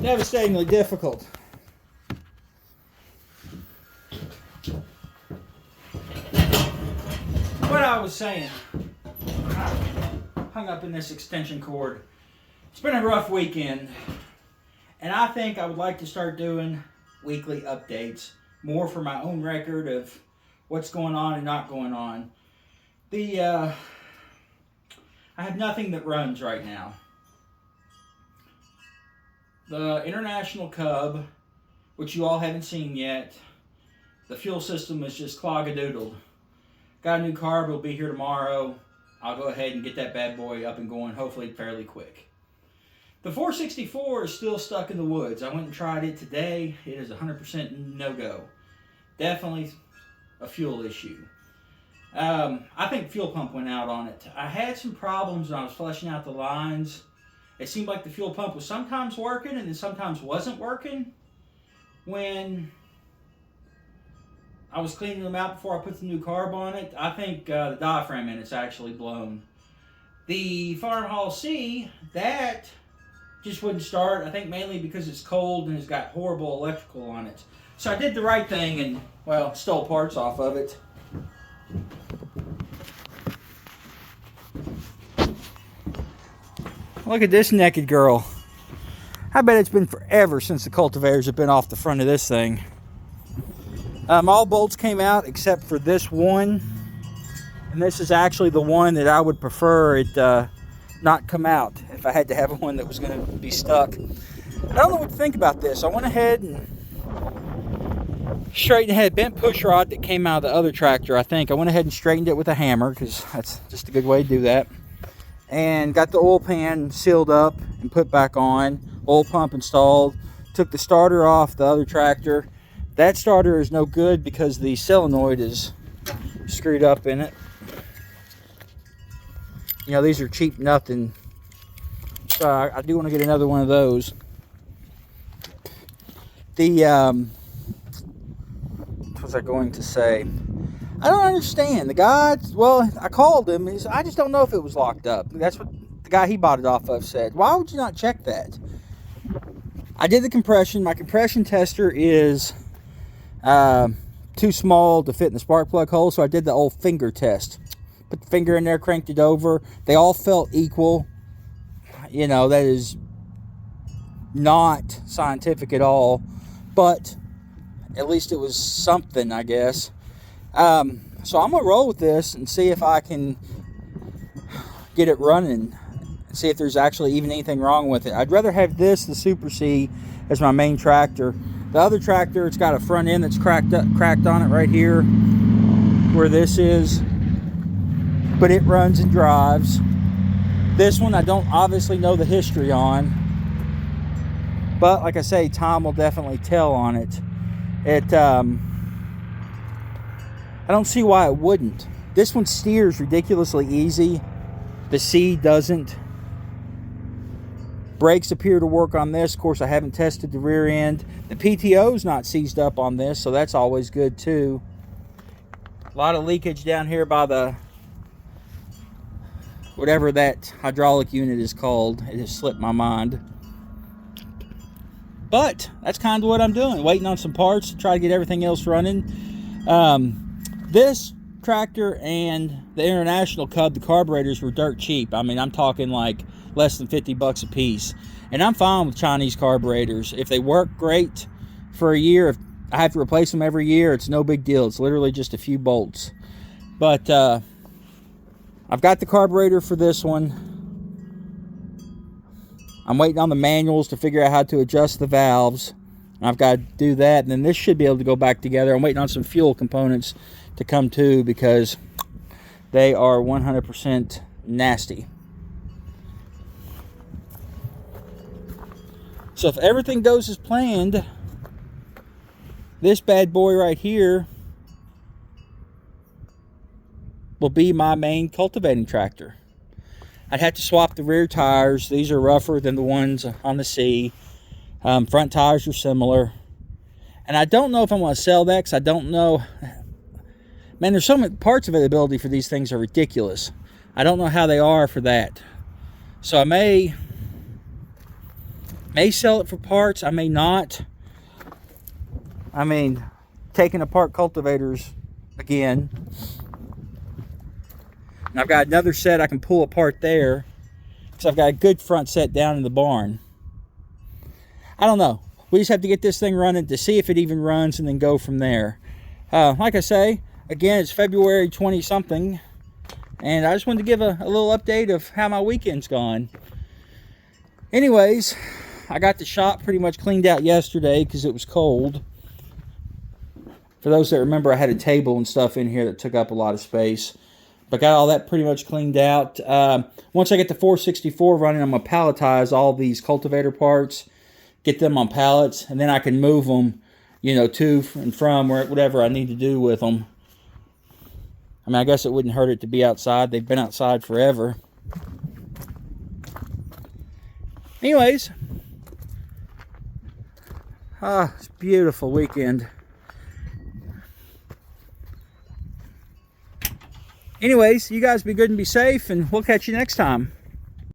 devastatingly difficult. What I was saying, hung up in this extension cord. It's been a rough weekend, and I think I would like to start doing weekly updates, more for my own record of what's going on and not going on. I have nothing that runs right now. The International Cub, which you all haven't seen yet, the fuel system is just clog-a-doodled. Got a new carb, it'll be here tomorrow. I'll go ahead and get that bad boy up and going, hopefully fairly quick. The 464 is still stuck in the woods. I went and tried it today. It is 100% no-go. Definitely a fuel issue. I think fuel pump went out on it. I had some problems when I was flushing out the lines. It seemed like the fuel pump was sometimes working and then sometimes wasn't working. When I was cleaning them out before I put the new carb on it, I think the diaphragm in it's actually blown. The Farmalls C, that just wouldn't start. I think mainly because it's cold and it's got horrible electrical on it. So I did the right thing and, well, stole parts off of it. Look at this naked girl. I bet it's been forever since the cultivators have been off the front of this thing. All bolts came out except for this one. And this is actually the one that I would prefer it not come out if I had to have one that was going to be stuck. I don't know what to think about this. I went ahead and straightened ahead, bent push rod that came out of the other tractor, I think. I went ahead and straightened it with a hammer because that's just a good way to do that. And got the oil pan sealed up and put back on. Oil pump installed. Took the starter off the other tractor. That starter is no good because the solenoid is screwed up in it. You know, these are cheap nothing. So I do want to get another one of those. What was I going to say? I don't understand. The guy, well, I called him. He said, I just don't know if it was locked up. That's what the guy he bought it off of said. Why would you not check that? I did the compression. My compression tester is too small to fit in the spark plug hole, so I did the old finger test. Put the finger in there, cranked it over. They all felt equal. You know, that is not scientific at all, but at least it was something, I guess. So I'm going to roll with this and see if I can get it running. See if there's actually even anything wrong with it. I'd rather have this, the Super C, as my main tractor. The other tractor, it's got a front end that's cracked on it right here, where this is. But it runs and drives. This one I don't obviously know the history on. But like I say, time will definitely tell on it. I don't see why it wouldn't. This one steers ridiculously easy. The C doesn't. Brakes appear to work on this. Of course, I haven't tested the rear end. The PTO's not seized up on this, so that's always good too. A lot of leakage down here by the whatever that hydraulic unit is called. It has slipped my mind. But that's kind of what I'm doing. Waiting on some parts to try to get everything else running. This tractor and the International Cub, the carburetors were dirt cheap. I mean, I'm talking like less than 50 bucks a piece. And I'm fine with Chinese carburetors. If they work great for a year, if I have to replace them every year, it's no big deal. It's literally just a few bolts. But I've got the carburetor for this one. I'm waiting on the manuals to figure out how to adjust the valves. I've got to do that, and then this should be able to go back together. I'm waiting on some fuel components to come too because they are 100% nasty. So if everything goes as planned, this bad boy right here will be my main cultivating tractor. I'd have to swap the rear tires. These are rougher than the ones on the C. Front tires are similar. And I don't know if I'm going to sell that because I don't know. Man, there's so many parts availability for these things are ridiculous. I don't know how they are for that. So I may May sell it for parts. I may not. I mean, taking apart cultivators again. And I've got another set I can pull apart there, because I've got a good front set down in the barn. I don't know. We just have to get this thing running to see if it even runs, and then go from there. Like I say, again, it's February 20-something, and I just wanted to give a little update of how my weekend's gone. Anyways, I got the shop pretty much cleaned out yesterday because it was cold. For those that remember, I had a table and stuff in here that took up a lot of space. But got all that pretty much cleaned out. Once I get the 464 running, I'm going to palletize all these cultivator parts, get them on pallets, and then I can move them, you know, to and from, or whatever I need to do with them. I mean, I guess it wouldn't hurt it to be outside. They've been outside forever. Anyways, it's a beautiful weekend. Anyways, you guys be good and be safe, and we'll catch you next time.